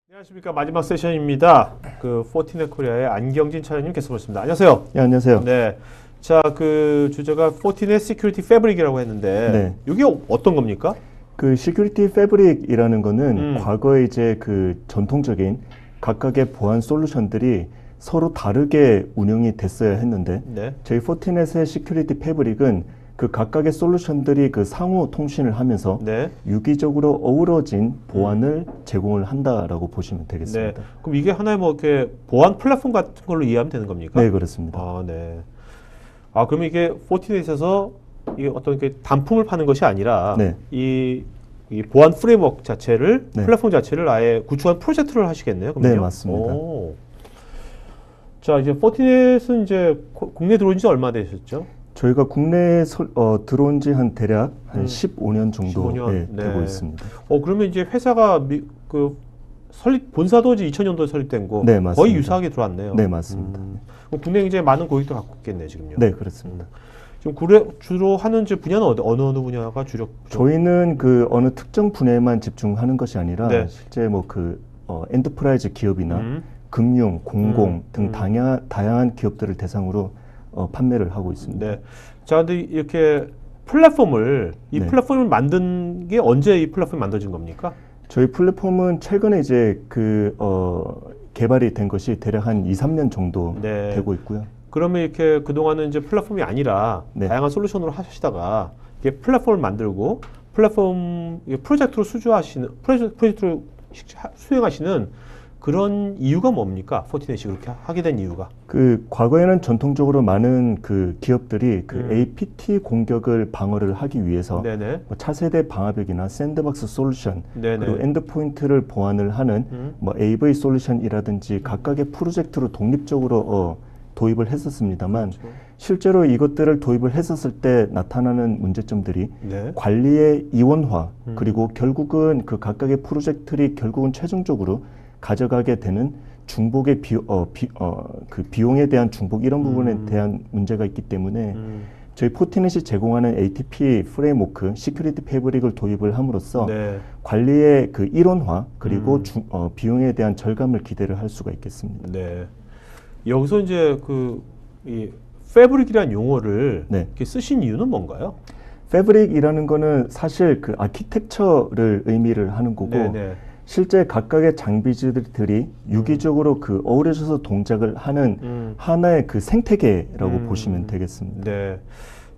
안녕하십니까. 마지막 세션입니다. 그 포티넷 코리아의 안경진 차장님 계속 오셨습니다. 안녕하세요. 네, 안녕하세요. 네. 자, 그 주제가 포티넷 시큐리티 패브릭이라고 했는데 네. 이게 어떤 겁니까? 그 시큐리티 패브릭이라는 거는 과거에 이제 그 전통적인 각각의 보안 솔루션들이 서로 다르게 운영이 됐어야 했는데 네. 저희 포티넷의 시큐리티 패브릭은 그 각각의 솔루션들이 그 상호 통신을 하면서 네. 유기적으로 어우러진 보안을 제공을 한다라고 보시면 되겠습니다. 네. 그럼 이게 하나의 뭐 이렇게 보안 플랫폼 같은 걸로 이해하면 되는 겁니까? 네, 그렇습니다. 아, 네. 아, 그러면 이게 포티넷에서 이게 어떤 이렇게 단품을 파는 것이 아니라 네. 이 보안 프레임워크 자체를 네. 플랫폼 자체를 아예 구축한 프로젝트를 하시겠네요. 그럼요? 네, 맞습니다. 오. 자, 이제 포티넷은 이제 국내 들어온 지 얼마 되셨죠? 저희가 국내에 들어온 지 한 대략 한 15년 정도 15년. 네, 네. 되고 있습니다. 그러면 이제 회사가 본사도 이제 2000년도에 설립된 거 네, 맞습니다. 거의 유사하게 들어왔네요. 네, 맞습니다. 그럼 국내에 이제 많은 고객도 갖고 있겠네요, 지금요. 네, 그렇습니다. 지금 주로 하는 이제 분야는 어느 분야가 주력? 저희는 그 어느 특정 분야에만 집중하는 것이 아니라 네. 실제 뭐 그 엔터프라이즈 기업이나 금융, 공공 등 다양한 기업들을 대상으로 판매를 하고 있습니다. 네. 자, 근데 이렇게 플랫폼을 네. 플랫폼을 만든 게 언제 이 플랫폼이 만들어진 겁니까? 저희 플랫폼은 최근에 이제 개발이 된 것이 대략 한 2, 3년 정도 네. 되고 있고요. 그러면 이렇게 그동안은 이제 플랫폼이 아니라 네. 다양한 솔루션으로 하시다가 이게 플랫폼을 만들고 플랫폼 프로젝트로 프로젝트로 수행하시는 그런 이유가 뭡니까? 포티넷이 그렇게 하게 된 이유가? 그 과거에는 전통적으로 많은 그 기업들이 그 APT 공격을 방어를 하기 위해서 네네. 뭐 차세대 방화벽이나 샌드박스 솔루션 네네. 그리고 엔드포인트를 보완을 하는 뭐 AV 솔루션이라든지 각각의 프로젝트로 독립적으로 도입을 했었습니다만 그렇죠. 실제로 이것들을 도입을 했었을 때 나타나는 문제점들이 네. 관리의 이원화 그리고 결국은 그 각각의 프로젝트들이 결국은 최종적으로 가져가게 되는 중복의 그 비용에 대한 중복 이런 부분에 대한 문제가 있기 때문에 저희 포티넷이 제공하는 ATP 프레임워크 시큐리티 패브릭을 도입을 함으로써 네. 관리의 그 일원화 그리고 비용에 대한 절감을 기대를 할 수가 있겠습니다. 네. 여기서 이제 이 패브릭이라는 용어를 네. 이렇게 쓰신 이유는 뭔가요? 패브릭이라는 거는 사실 그 아키텍처를 의미를 하는 거고 네네. 실제 각각의 장비들이 유기적으로 그 어우러져서 동작을 하는 하나의 그 생태계라고 보시면 되겠습니다. 네.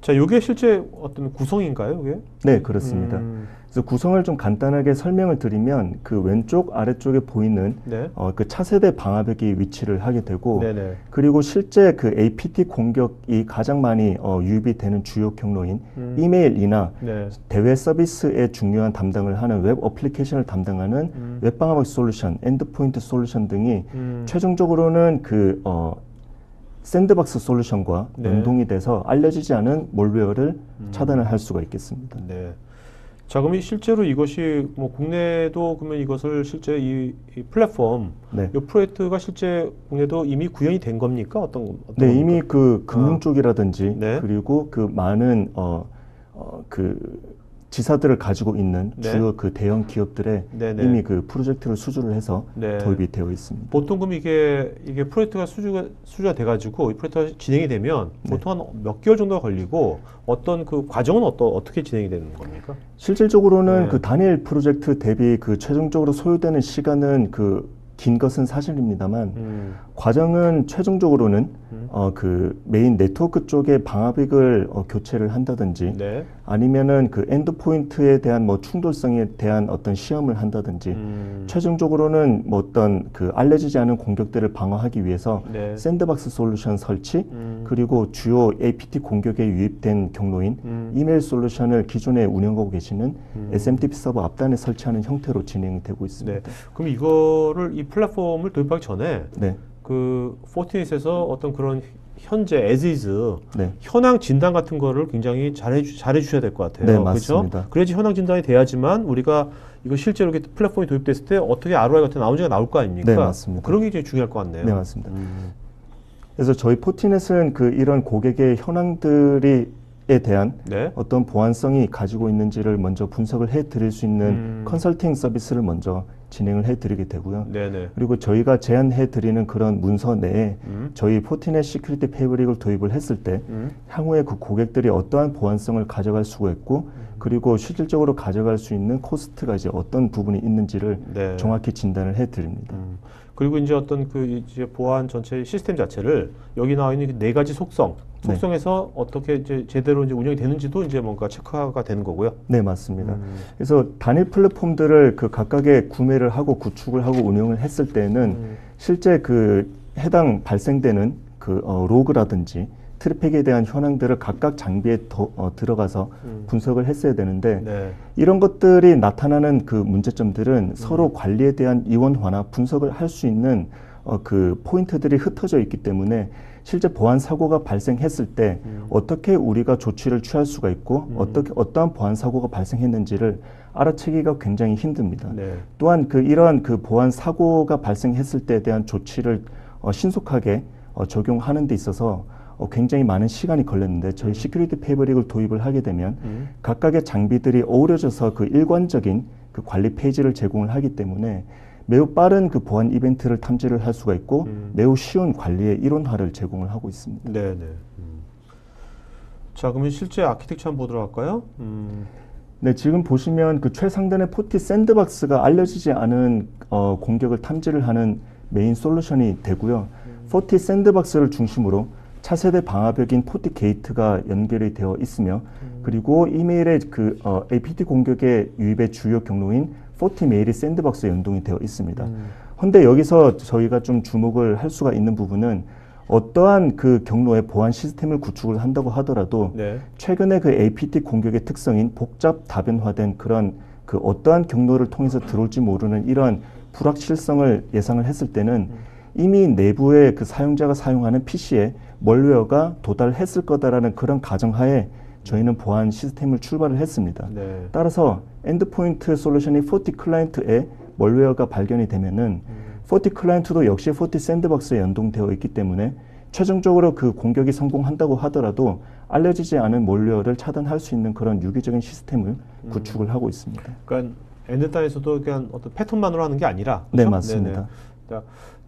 자, 이게 실제 어떤 구성인가요, 이게? 네, 그렇습니다. 그래서 구성을 좀 간단하게 설명을 드리면 그 왼쪽 아래쪽에 보이는 네. 그 차세대 방화벽이 위치를 하게 되고 네네. 그리고 실제 그 APT 공격이 가장 많이 유입이 되는 주요 경로인 이메일이나 네. 대외 서비스에 중요한 담당을 하는 웹 어플리케이션을 담당하는 웹방화벽 솔루션, 엔드포인트 솔루션 등이 최종적으로는 샌드박스 솔루션과 네. 연동이 돼서 알려지지 않은 몰웨어를 차단을 할 수가 있겠습니다. 네. 자, 그럼 실제로 이것이 뭐 국내도 그러면 이것을 실제 이 플랫폼, 네. 이 프로젝트가 실제 국내도 이미 구현이 된 겁니까? 어떤 네, 겁니까? 이미 그 금융 쪽이라든지 네. 그리고 그 많은 그 지사들을 가지고 있는 네. 주요 그 대형 기업들에 네네. 이미 그 프로젝트를 수주를 해서 네. 도입이 되어 있습니다. 보통 그럼 이게 프로젝트가 수주가 돼가지고 이 프로젝트가 진행이 되면 네. 보통 한 몇 개월 정도가 걸리고 어떤 그 과정은 어떻게 진행이 되는 겁니까? 실질적으로는 네. 그 단일 프로젝트 대비 그 최종적으로 소요되는 시간은 그 긴 것은 사실입니다만 과정은 최종적으로는 그 메인 네트워크 쪽에 방화벽을 교체를 한다든지 네. 아니면은 그 엔드포인트에 대한 뭐 충돌성에 대한 어떤 시험을 한다든지 최종적으로는 뭐 어떤 그 알려지지 않은 공격들을 방어하기 위해서 네. 샌드박스 솔루션 설치 그리고 주요 APT 공격에 유입된 경로인 이메일 솔루션을 기존에 운영하고 계시는 SMTP 서버 앞단에 설치하는 형태로 진행이 되고 있습니다. 네. 그럼 이거를 이 플랫폼을 도입하기 전에 네. 그 포티넷에서 어떤 그런 현재 as is 네. 현황 진단 같은 거를 굉장히 잘해 주셔야 될 것 같아요. 네, 그렇죠? 맞습니다. 그래야지 현황 진단이 돼야지만 우리가 이거 실제로 이렇게 플랫폼이 도입됐을 때 어떻게 ROI 같은 문제가 나올 거 아닙니까? 네, 맞습니다. 그런 게 이제 중요할 것 같네요. 네, 맞습니다. 그래서 저희 포티넷은 그 이런 고객의 현황들에 대한 네. 어떤 보안성이 가지고 있는지를 먼저 분석을 해 드릴 수 있는 컨설팅 서비스를 먼저 진행을 해드리게 되고요. 네네. 그리고 저희가 제안해드리는 그런 문서 내에 저희 포티넷 시큐리티 패브릭을 도입을 했을 때 향후에 그 고객들이 어떠한 보안성을 가져갈 수가 있고 그리고 실질적으로 가져갈 수 있는 코스트가 이제 어떤 부분이 있는지를 네. 정확히 진단을 해드립니다. 그리고 이제 어떤 그 이제 보안 전체 시스템 자체를 여기 나와 있는 네 가지 속성에서 어떻게 이제 제대로 이제 운영이 되는지도 이제 뭔가 체크가 되는 거고요. 네, 맞습니다. 그래서 단일 플랫폼들을 그 각각의 구매를 하고 구축을 하고 운영을 했을 때는 실제 그 해당 발생되는 그 로그라든지 트래픽에 대한 현황들을 각각 장비에 들어가서 분석을 했어야 되는데 네. 이런 것들이 나타나는 그 문제점들은 서로 관리에 대한 이원화나 분석을 할 수 있는 그 포인트들이 흩어져 있기 때문에 실제 보안 사고가 발생했을 때 어떻게 우리가 조치를 취할 수가 있고 어떠한 보안 사고가 발생했는지를 알아채기가 굉장히 힘듭니다. 네. 또한 이러한 그 보안 사고가 발생했을 때에 대한 조치를 신속하게 적용하는 데 있어서 굉장히 많은 시간이 걸렸는데 저희 시큐리티 패브릭을 도입을 하게 되면 각각의 장비들이 어우러져서 그 일관적인 그 관리 페이지를 제공을 하기 때문에 매우 빠른 그 보안 이벤트를 탐지를 할 수가 있고 매우 쉬운 관리의 일원화를 제공을 하고 있습니다. 네네. 자, 그러면 실제 아키텍처 한번 보도록 할까요? 네, 지금 보시면 그 최상단의 포티 샌드박스가 알려지지 않은 공격을 탐지를 하는 메인 솔루션이 되고요. 포티 샌드박스를 중심으로 차세대 방화벽인 포티 게이트가 연결이 되어 있으며 그리고 이메일의 그 APT 공격의 유입의 주요 경로인 포티 메일이 샌드박스에 연동이 되어 있습니다. 그런데 여기서 저희가 좀 주목을 할 수가 있는 부분은 어떠한 그 경로의 보안 시스템을 구축을 한다고 하더라도 네. 최근에 그 APT 공격의 특성인 복잡 다변화된 그런 그 어떠한 경로를 통해서 들어올지 모르는 이러한 불확실성을 예상을 했을 때는 이미 내부의 그 사용자가 사용하는 PC에 멀웨어가 도달했을 거다라는 그런 가정하에 저희는 보안 시스템을 출발을 했습니다. 네. 따라서 엔드포인트 솔루션이 포티 클라이언트에 멀웨어가 발견이 되면은 포티 클라이언트도 역시 포티 샌드박스에 연동되어 있기 때문에 최종적으로 그 공격이 성공한다고 하더라도 알려지지 않은 멀웨어를 차단할 수 있는 그런 유기적인 시스템을 구축을 하고 있습니다. 그러니까 엔드단에서도 그냥 어떤 패턴만으로 하는 게 아니라 네, 그렇죠? 맞습니다. 네네.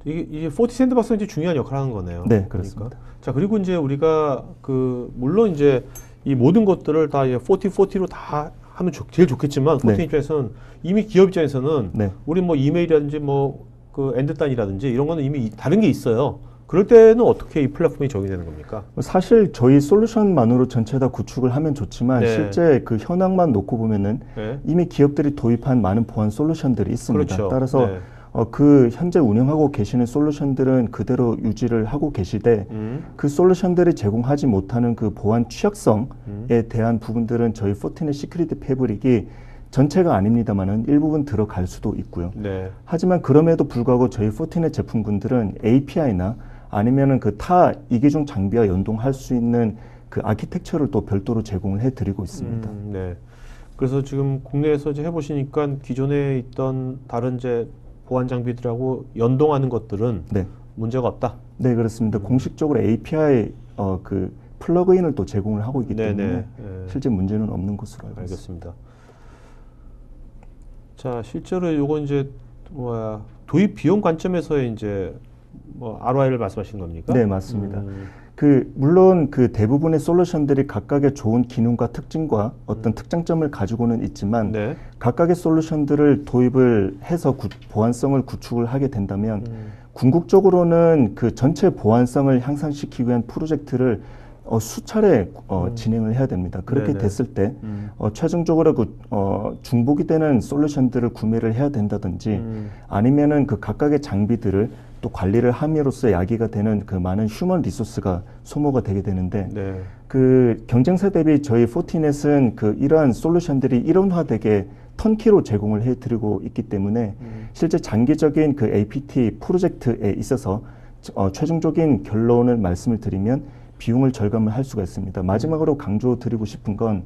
이게 포티 샌드박스는 이제 중요한 역할을 하는 거네요. 네, 그렇습니다. 자, 그리고 이제 우리가 그 물론 이제 이 모든 것들을 다 포티로 다 하면 제일 좋겠지만 포티 네. 입장에서는 이미 기업 입장에서는 네. 우리 뭐 이메일이라든지 뭐 그 엔드단이라든지 이런 거는 이미 다른 게 있어요. 그럴 때는 어떻게 이 플랫폼이 적용되는 겁니까? 사실 저희 솔루션만으로 전체 다 구축을 하면 좋지만 네. 실제 그 현황만 놓고 보면은 네. 이미 기업들이 도입한 많은 보안 솔루션들이 있습니다. 그렇죠. 따라서 네. 그 현재 운영하고 계시는 솔루션들은 그대로 유지를 하고 계시되 그 솔루션들이 제공하지 못하는 그 보안 취약성에 대한 부분들은 저희 포티넷 시큐리티 패브릭이 전체가 아닙니다만은 일부분 들어갈 수도 있고요. 네. 하지만 그럼에도 불구하고 저희 포티넷 제품군들은 API나 아니면은 그 타 이기종 장비와 연동할 수 있는 그 아키텍처를 또 별도로 제공을 해드리고 있습니다. 네. 그래서 지금 국내에서 이제 해보시니까 기존에 있던 다른 이제 보안 장비들하고 연동하는 것들은 네, 문제가 없다. 네 그렇습니다. 공식적으로 API 그 플러그인을 또 제공을 하고 있기 네네. 때문에 네. 실제 문제는 없는 것으로 알고 있습니다. 알겠습니다. 자, 실제로 요거 이제 도입 비용 관점에서의 이제 뭐 ROI를 말씀하시는 겁니까? 네, 맞습니다. 물론 그 대부분의 솔루션들이 각각의 좋은 기능과 특징과 어떤 특장점을 가지고는 있지만 네. 각각의 솔루션들을 도입을 해서 보안성을 구축을 하게 된다면 궁극적으로는 그 전체 보안성을 향상시키기 위한 프로젝트를 수차례 진행을 해야 됩니다. 그렇게 네네. 됐을 때 최종적으로 중복이 되는 솔루션들을 구매를 해야 된다든지 아니면은 그 각각의 장비들을 또 관리를 함으로써 야기가 되는 그 많은 휴먼 리소스가 소모가 되게 되는데 네. 그 경쟁사 대비 저희 포티넷은 그 이러한 솔루션들이 일원화되게 턴키로 제공을 해드리고 있기 때문에 실제 장기적인 그 APT 프로젝트에 있어서 최종적인 결론을 말씀을 드리면 비용을 절감을 할 수가 있습니다. 마지막으로 강조드리고 싶은 건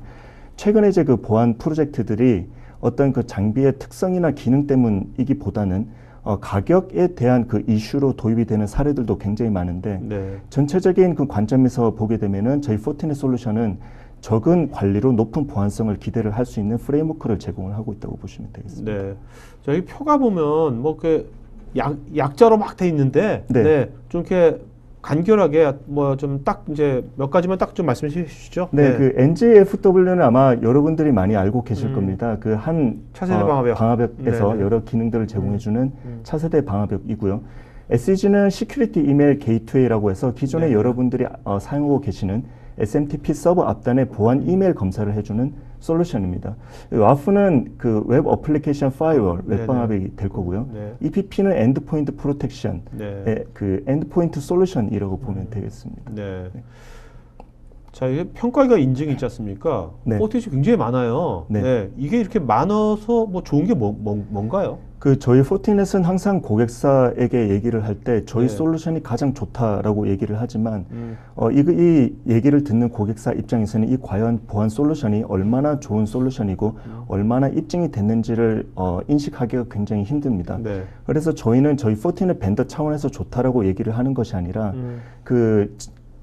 최근에 이제 그 보안 프로젝트들이 어떤 그 장비의 특성이나 기능 때문이기보다는 가격에 대한 그 이슈로 도입이 되는 사례들도 굉장히 많은데 네. 전체적인 그 관점에서 보게 되면은 저희 포티넷 솔루션은 적은 관리로 높은 보안성을 기대를 할 수 있는 프레임워크를 제공을 하고 있다고 보시면 되겠습니다. 네. 저기 표가 보면 뭐 그 약자로 막 돼 있는데, 네. 네. 좀 이렇게 간결하게 뭐 좀 딱 이제 몇 가지만 딱 좀 말씀해 주시죠. 네, 그 NGFW는 아마 여러분들이 많이 알고 계실 겁니다. 그 한 차세대 방화벽. 방화벽에서 네네. 여러 기능들을 제공해주는 차세대 방화벽이고요. SEG는 시큐리티 이메일 게이트웨이라고 해서 기존에 네. 여러분들이 사용하고 계시는 SMTP 서버 앞단에 보안 이메일 검사를 해주는 솔루션입니다. 와프는 그 웹 어플리케이션 파이어월, 네네. 웹 방화벽이 될 거고요. 네. EPP는 엔드포인트 프로텍션, 네. 그 엔드포인트 솔루션이라고 보면 되겠습니다. 네. 자, 이게 평가가 인증이 있지 않습니까? 네. 포티시 굉장히 많아요. 네. 네. 이게 이렇게 많아서 뭐 좋은 게 뭔가요? 그 저희 포티넷은 항상 고객사에게 얘기를 할 때 저희 네. 솔루션이 가장 좋다라고 얘기를 하지만 이 얘기를 듣는 고객사 입장에서는 이 과연 보안 솔루션이 얼마나 좋은 솔루션이고 얼마나 입증이 됐는지를 인식하기가 굉장히 힘듭니다. 네. 그래서 저희는 저희 포티넷 벤더 차원에서 좋다라고 얘기를 하는 것이 아니라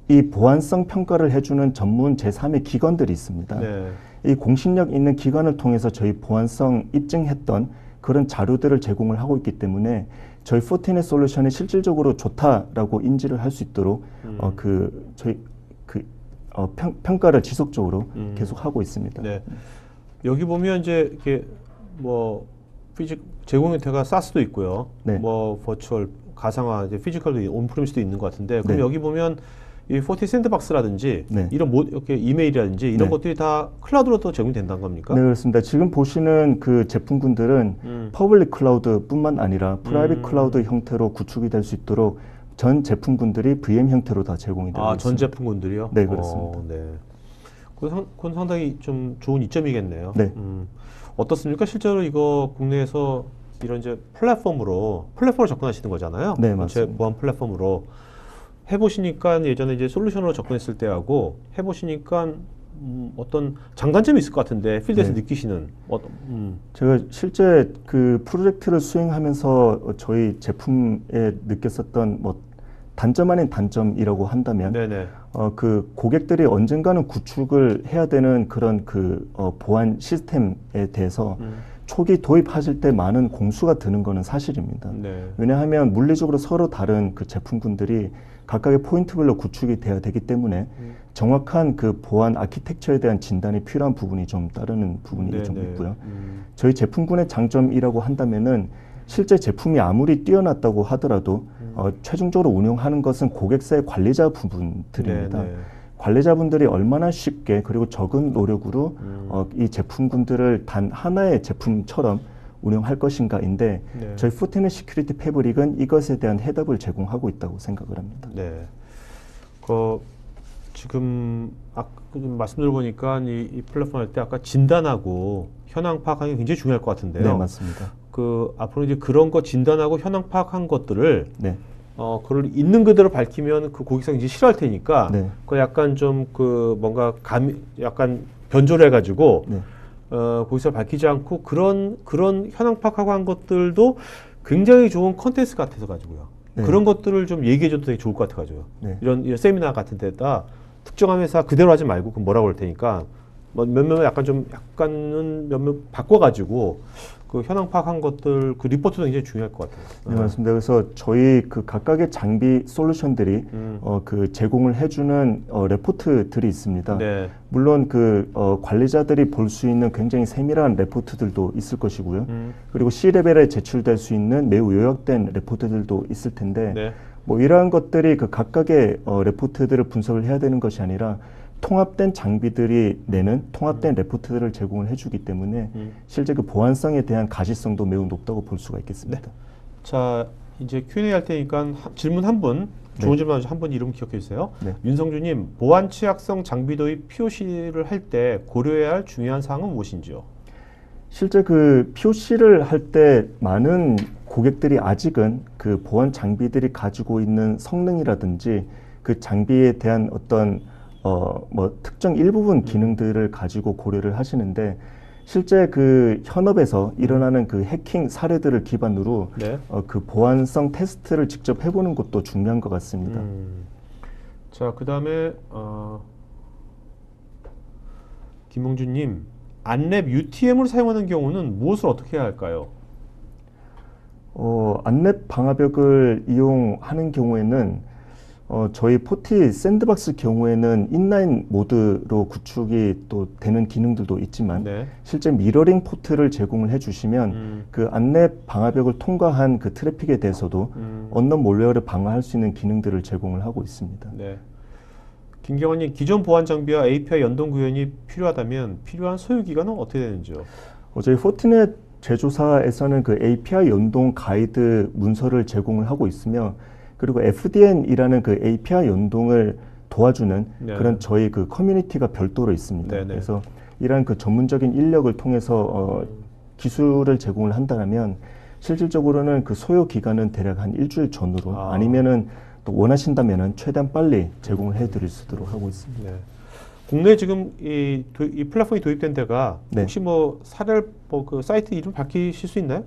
이 보안성 평가를 해주는 전문 제3의 기관들이 있습니다. 네. 이 공신력 있는 기관을 통해서 저희 보안성 입증했던 그런 자료들을 제공을 하고 있기 때문에 저희 포티넷 솔루션이 실질적으로 좋다라고 인지를 할 수 있도록 평가를 지속적으로 계속 하고 있습니다. 네. 여기 보면 이제 이렇게 뭐 제공 형태가 SaaS도 있고요. 네. 뭐 버추얼 가상화 이제 피지컬도 온프리미스도 있는 것 같은데 그럼 네. 여기 보면 이 포티 샌드박스라든지 네. 이런 이렇게 이메일이라든지 이런 네. 것들이 다 클라우드로도 제공이 된다는 겁니까? 네, 그렇습니다. 지금 보시는 그 제품군들은 퍼블릭 클라우드뿐만 아니라 프라이빗 클라우드 형태로 구축이 될 수 있도록 전 제품군들이 VM 형태로 다 제공이 되고 있습니다. 전 제품군들이요? 네, 그렇습니다. 네. 그건 상당히 좀 좋은 이점이겠네요. 네. 어떻습니까? 실제로 이거 국내에서 이런 이제 플랫폼으로 접근하시는 거잖아요. 네, 맞습니다. 보안 플랫폼으로 해보시니까 예전에 이제 솔루션으로 접근했을 때하고 해보시니까 어떤 장단점이 있을 것 같은데 필드에서 네. 느끼시는 제가 실제 그 프로젝트를 수행하면서 저희 제품에 느꼈었던 뭐 단점 아닌 단점이라고 한다면 네네. 그 고객들이 언젠가는 구축을 해야 되는 그런 보안 시스템에 대해서 초기 도입하실 때 많은 공수가 드는 거는 사실입니다. 네. 왜냐하면 물리적으로 서로 다른 그 제품군들이 각각의 포인트별로 구축이 돼야 되기 때문에 정확한 그 보안 아키텍처에 대한 진단이 필요한 부분이 좀 따르는 부분이 좀 있고요. 저희 제품군의 장점이라고 한다면은 실제 제품이 아무리 뛰어났다고 하더라도 최종적으로 운영하는 것은 고객사의 관리자 부분들입니다. 네, 네. 관리자분들이 얼마나 쉽게 그리고 적은 노력으로 이 제품군들을 단 하나의 제품처럼 운영할 것인가인데 네. 저희 포티넷 시큐리티 패브릭은 이것에 대한 해답을 제공하고 있다고 생각을 합니다. 네. 지금 말씀 들어보니까 이 플랫폼 할 때 아까 진단하고 현황 파악하는 게 굉장히 중요할 것 같은데요. 네, 맞습니다. 앞으로 이제 그런 거 진단하고 현황 파악한 것들을 네. 그걸 있는 그대로 밝히면 그 고객사가 이제 싫어할 테니까 네. 그 약간 좀 뭔가 약간 변조를 해가지고 네. 고객사를 밝히지 않고 그런 현황 파악하고 한 것들도 굉장히 좋은 컨텐츠 같아서 가지고요. 네. 그런 것들을 좀 얘기해줘도 되게 좋을 것 같아 가지고요. 네. 이런 세미나 같은 데다 특정한 회사 그대로 하지 말고 그 뭐라고 할 테니까 뭐 몇몇 약간은 몇몇 바꿔가지고 그 현황 파악한 것들 그 리포트도 굉장히 중요할 것 같아요. 네, 맞습니다. 그래서 저희 그 각각의 장비 솔루션들이 그 제공을 해주는 레포트들이 있습니다. 네. 물론 그 관리자들이 볼 수 있는 굉장히 세밀한 레포트들도 있을 것이고요. 그리고 C-레벨에 제출될 수 있는 매우 요약된 레포트들도 있을 텐데 네. 뭐 이러한 것들이 그 각각의 레포트들을 분석을 해야 되는 것이 아니라 통합된 장비들이 내는 통합된 레포트들을 제공을 해주기 때문에 실제 그 보안성에 대한 가시성도 매우 높다고 볼 수가 있겠습니다. 자, 이제 Q&A 할 테니까 질문 한 분, 좋은 질문 한 분 이름 기억해 주세요. 네. 윤성주님, 보안 취약성 장비 도입 POC를 할 때 고려해야 할 중요한 사항은 무엇인지요? 실제 그 POC를 할 때 많은 고객들이 아직은 그 보안 장비들이 가지고 있는 성능이라든지 그 장비에 대한 어떤 뭐 특정 일부분 기능들을 가지고 고려를 하시는데 실제 그 현업에서 일어나는 그 해킹 사례들을 기반으로 네. 그 보안성 테스트를 직접 해보는 것도 중요한 것 같습니다. 자, 그 다음에 김용준님, 안랩 UTM을 사용하는 경우는 무엇을 어떻게 해야 할까요? 안랩 방화벽을 이용하는 경우에는 저희 포티 샌드박스 경우에는 인라인 모드로 구축이 또 되는 기능들도 있지만 네. 실제 미러링 포트를 제공을 해주시면 그 안랩 방화벽을 통과한 그 트래픽에 대해서도 언론 몰웨어를 방어할 수 있는 기능들을 제공을 하고 있습니다. 네. 김경환님, 기존 보안 장비와 API 연동 구현이 필요하다면 필요한 소요 기간은 어떻게 되는지요? 저희 포티넷 제조사에서는 그 API 연동 가이드 문서를 제공을 하고 있으며 그리고 FDN이라는 그 API 연동을 도와주는 네. 그런 저희 그 커뮤니티가 별도로 있습니다. 네네. 그래서 이러한 그 전문적인 인력을 통해서 기술을 제공을 한다면 실질적으로는 그 소요 기간은 대략 한 일주일 전후로 아니면은 또 원하신다면은 최대한 빨리 제공을 해드릴 수 있도록 하고 있습니다. 네. 국내 지금 이 플랫폼이 도입된 데가 네. 혹시 뭐 사례 그 사이트 이름 밝히실 수 있나요?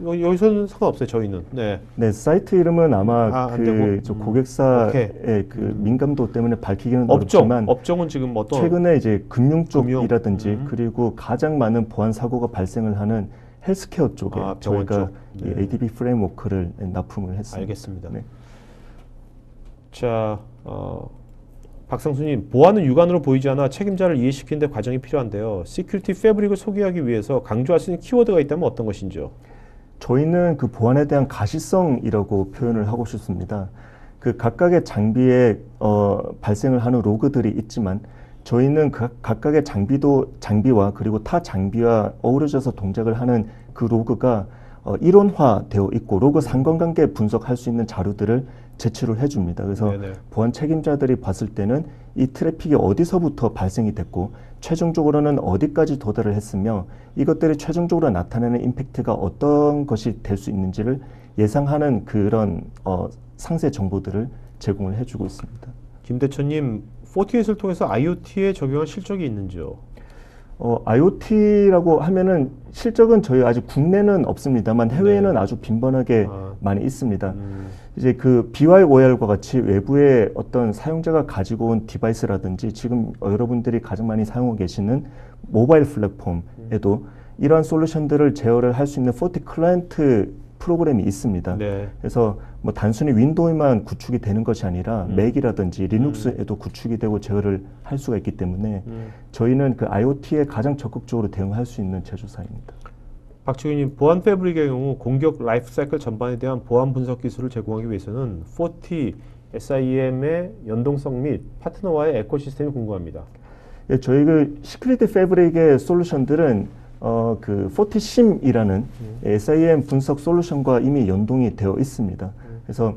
여기서는 상관없어요. 저희는. 네. 네, 사이트 이름은 아마 안 되고? 저 고객사의 그 민감도 때문에 밝히기는 어렵지만 업종은 지금 어떤 최근에 이제 금융 쪽이라든지 그리고 가장 많은 보안 사고가 발생을 하는 헬스케어 쪽에 저희가 쪽. 이 ADB 프레임워크를 납품을 했습니다. 알겠습니다. 네. 자, 박상수님, 보안은 육안으로 보이지 않아 책임자를 이해시키는 데 과정이 필요한데요. 시큐리티 패브릭을 소개하기 위해서 강조할 수 있는 키워드가 있다면 어떤 것인지요? 저희는 그 보안에 대한 가시성이라고 표현을 하고 싶습니다. 그 각각의 장비에 발생을 하는 로그들이 있지만 저희는 각각의 장비와 그리고 타 장비와 어우러져서 동작을 하는 그 로그가 이론화되어 있고 로그 상관관계 분석할 수 있는 자료들을 제출을 해줍니다. 그래서 네네. 보안 책임자들이 봤을 때는 이 트래픽이 어디서부터 발생이 됐고 최종적으로는 어디까지 도달을 했으며 이것들이 최종적으로 나타내는 임팩트가 어떤 것이 될 수 있는지를 예상하는 그런 상세 정보들을 제공을 해주고 있습니다. 김대천님, 포티넷을 통해서 IoT에 적용한 실적이 있는지요? IoT라고 하면은 실적은 저희 아직 국내는 없습니다만 해외에는 네. 아주 빈번하게 많이 있습니다. 이제 그 BYOL과 같이 외부의 어떤 사용자가 가지고 온 디바이스라든지 지금 여러분들이 가장 많이 사용하고 계시는 모바일 플랫폼에도 이러한 솔루션들을 제어를 할 수 있는 포티 클라이언트 프로그램이 있습니다. 네. 그래서 뭐 단순히 윈도우에만 구축이 되는 것이 아니라 맥이라든지 리눅스에도 구축이 되고 제어를 할 수가 있기 때문에 저희는 그 IoT에 가장 적극적으로 대응할 수 있는 제조사입니다. 박지훈님, 보안 패브릭의 경우 공격 라이프 사이클 전반에 대한 보안 분석 기술을 제공하기 위해서는 포티 SIEM의 연동성 및 파트너와의 에코시스템이 궁금합니다. 예, 저희 그 시큐리티 패브릭의 솔루션들은 그 포티심이라는 SIEM 분석 솔루션과 이미 연동이 되어 있습니다. 그래서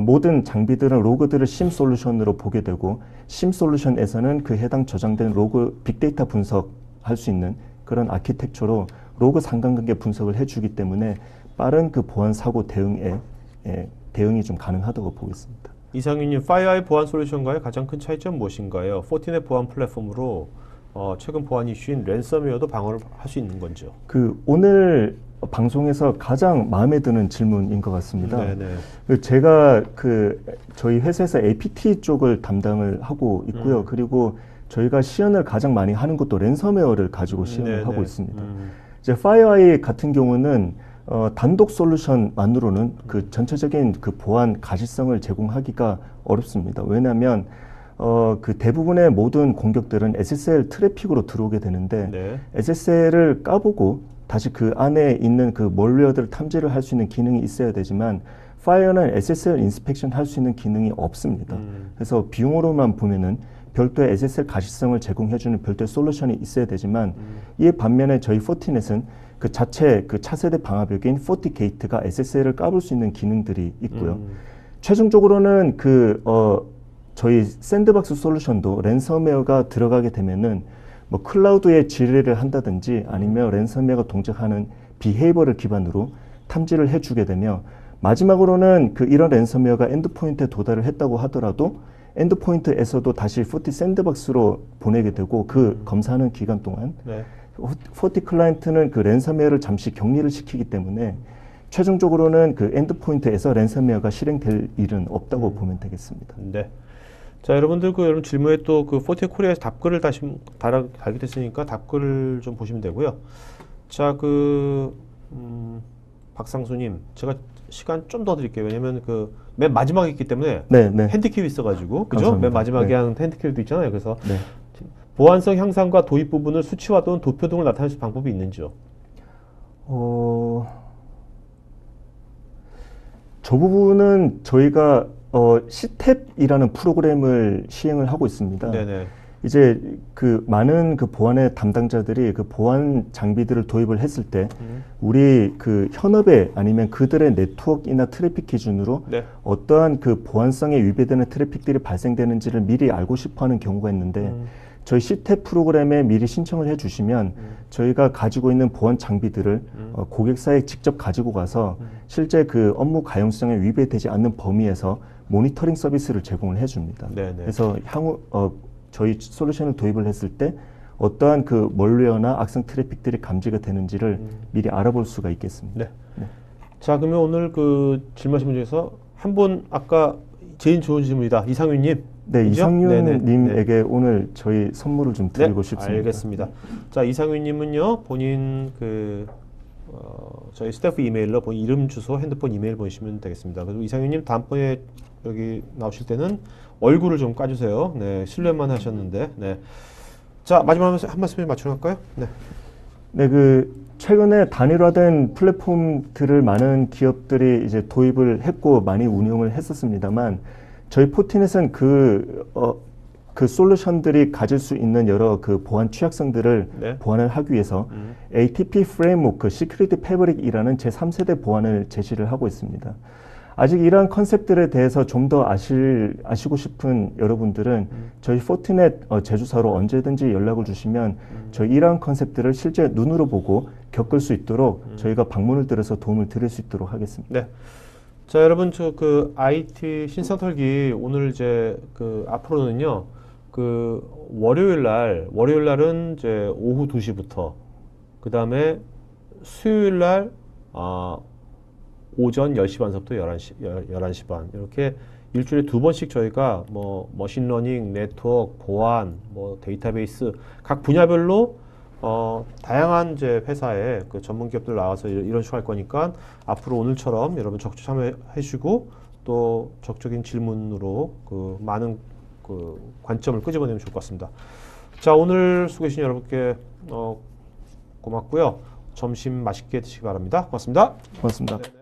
모든 장비들은 로그들을 심 솔루션으로 보게 되고 심 솔루션에서는 그 해당 저장된 로그 빅데이터 분석할 수 있는 그런 아키텍처로 로그 상관관계 분석을 해주기 때문에 빠른 그 보안 사고 대응이 좀 가능하다고 보겠습니다. 이상윤님, 파이어아이 보안 솔루션과의 가장 큰 차이점 무엇인가요? 포티넷 보안 플랫폼으로 최근 보안 이슈인 랜섬웨어도 방어를 할 수 있는 건지요? 그 오늘 방송에서 가장 마음에 드는 질문인 것 같습니다. 네네. 제가 그 저희 회사에서 APT 쪽을 담당을 하고 있고요. 그리고 저희가 시연을 가장 많이 하는 것도 랜섬웨어를 가지고 시연을 네네. 하고 있습니다. 이제 파이어아이 같은 경우는 단독 솔루션만으로는 그 전체적인 그 보안 가시성을 제공하기가 어렵습니다. 왜냐하면 그 대부분의 모든 공격들은 SSL 트래픽으로 들어오게 되는데 네. SSL을 까보고 다시 그 안에 있는 그 몰웨어들을 탐지를 할 수 있는 기능이 있어야 되지만 파이어는 SSL 인스펙션 할 수 있는 기능이 없습니다. 그래서 비용으로만 보면은 별도의 SSL 가시성을 제공해주는 별도의 솔루션이 있어야 되지만 이에 반면에 저희 포티넷은 그 자체 그 차세대 방화벽인 포티게이트가 SSL을 까볼 수 있는 기능들이 있고요. 최종적으로는 저희 샌드박스 솔루션도 랜섬웨어가 들어가게 되면은 뭐 클라우드에 지뢰를 한다든지 아니면 랜섬웨어가 동작하는 비헤이버를 기반으로 탐지를 해주게 되며 마지막으로는 그 이런 랜섬웨어가 엔드포인트에 도달을 했다고 하더라도 엔드포인트에서도 다시 포티 샌드박스로 보내게 되고 그 검사하는 기간 동안 네. 포티 클라이언트는 그 랜섬웨어를 잠시 격리를 시키기 때문에 최종적으로는 그 엔드포인트에서 랜섬웨어가 실행될 일은 없다고 보면 되겠습니다. 네. 자, 여러분들 여러분 질문에 또 그 포티넷 코리아에서 답글을 달게 됐으니까 답글을 좀 보시면 되고요. 자, 박상수님, 제가 시간 좀 더 드릴게요. 왜냐면 맨 마지막에 있기 때문에 네, 네. 핸디캡이 있어가지고, 그죠? 감사합니다. 맨 마지막에 네. 한 핸디캡도 있잖아요. 그래서 네. 보안성 향상과 도입 부분을 수치화 또는 도표 등을 나타낼 수 있는 방법이 있는지요? 저 부분은 저희가 시탭이라는 프로그램을 시행을 하고 있습니다. 네네. 이제 많은 보안의 담당자들이 보안 장비들을 도입을 했을 때 우리 현업에 아니면 그들의 네트워크나 트래픽 기준으로 네. 어떠한 보안성에 위배되는 트래픽들이 발생되는지를 미리 알고 싶어하는 경우가 있는데 저희 시탭 프로그램에 미리 신청을 해주시면 저희가 가지고 있는 보안 장비들을 고객사에 직접 가지고 가서 실제 업무 가용성에 위배되지 않는 범위에서 모니터링 서비스를 제공을 해줍니다. 네네. 그래서 향후 저희 솔루션을 도입을 했을 때 어떠한 멀웨어나 악성 트래픽들이 감지가 되는지를 미리 알아볼 수가 있겠습니다. 네. 네. 자, 그러면 오늘 질문하신 분 중에서 한 분 아까 제일 좋은 질문이다. 이상윤님. 네, 그죠? 이상윤님에게 오늘 저희 선물을 좀 드리고 싶습니다. 알겠습니다. 자, 이상윤님은요, 본인 저희 스태프 이메일로 본인 이름, 주소, 핸드폰, 이메일 보내시면 되겠습니다. 그리고 이상윤님 다음번에 여기 나오실 때는 얼굴을 좀 까주세요. 네, 실례만 하셨는데. 네. 자, 마지막으로 한 말씀 맞춰갈까요? 네. 네, 최근에 단일화된 플랫폼들을 많은 기업들이 이제 도입을 했고 많이 운용을 했었습니다만 저희 포티넷은 그 솔루션들이 가질 수 있는 여러 보안 취약성들을 네. 보완을 하기 위해서 ATP 프레임워크, 시큐리티 패브릭이라는 제3세대 보안을 제시를 하고 있습니다. 아직 이러한 컨셉들에 대해서 좀 더 아시고 싶은 여러분들은 저희 포티넷 제주사로 언제든지 연락을 주시면 저희 이러한 컨셉들을 실제 눈으로 보고 겪을 수 있도록 저희가 방문을 들어서 도움을 드릴 수 있도록 하겠습니다. 네. 자, 여러분, IT 신상털기 오늘 이제 앞으로는요, 월요일 날은 이제 오후 2시부터, 그 다음에 수요일 날, 오전 10시 반서부터 11시 반. 이렇게 일주일에 2번씩 저희가 머신러닝, 네트워크, 보안, 데이터베이스, 각 분야별로 다양한 이제 회사의 전문 기업들 나와서 이런 식으로 할 거니까 앞으로 오늘처럼 여러분 적극 참여해 주시고 또 적극적인 질문으로 많은 관점을 끄집어내면 좋을 것 같습니다. 자, 오늘 수고해 주신 여러분께 고맙고요. 점심 맛있게 드시기 바랍니다. 고맙습니다. 고맙습니다. 네.